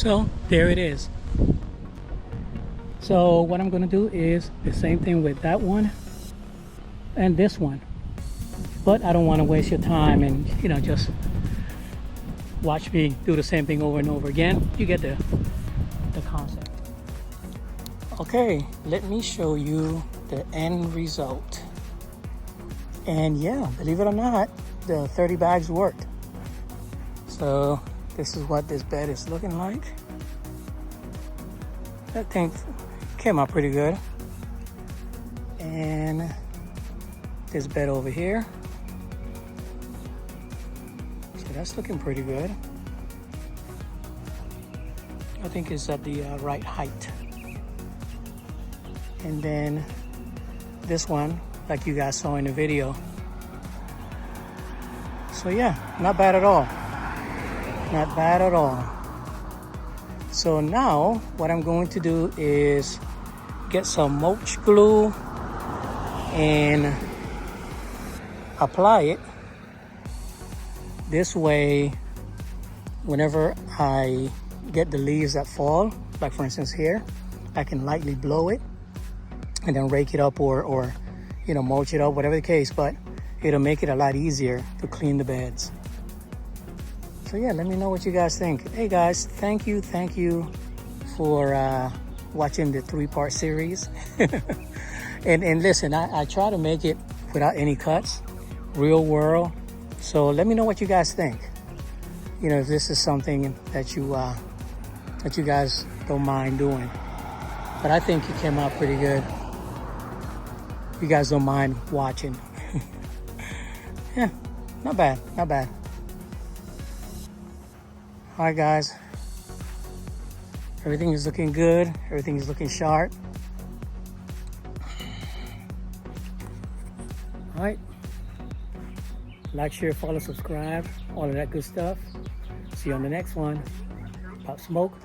So there it is. So what I'm gonna do is the same thing with that one and this one. But I don't want to waste your time and, you know, just watch me do the same thing over and over again. You get the concept. Okay, let me show you the end result. And yeah, believe it or not, the 30 bags worked. So this is what this bed is looking like. I think came out pretty good. And this bed over here. So that's looking pretty good. I think it's at the right height. And then this one, like you guys saw in the video. So yeah, not bad at all. Not bad at all. So now what I'm going to do is get some Mulch glue and apply it. This way, whenever I get the leaves that fall, like for instance here, I can lightly blow it and then rake it up or you know, mulch it up, whatever the case, but it'll make it a lot easier to clean the beds. So yeah, let me know what you guys think. Hey guys, thank you for watching the 3-part series. and listen, I try to make it without any cuts, real world. So let me know what you guys think. You know, if this is something that you guys don't mind doing. But I think it came out pretty good. You guys don't mind watching. Yeah, not bad, not bad. All right, guys. Everything is looking good. Everything is looking sharp. All right. Like, share, follow, subscribe, all of that good stuff. See you on the next one. Pop smoke.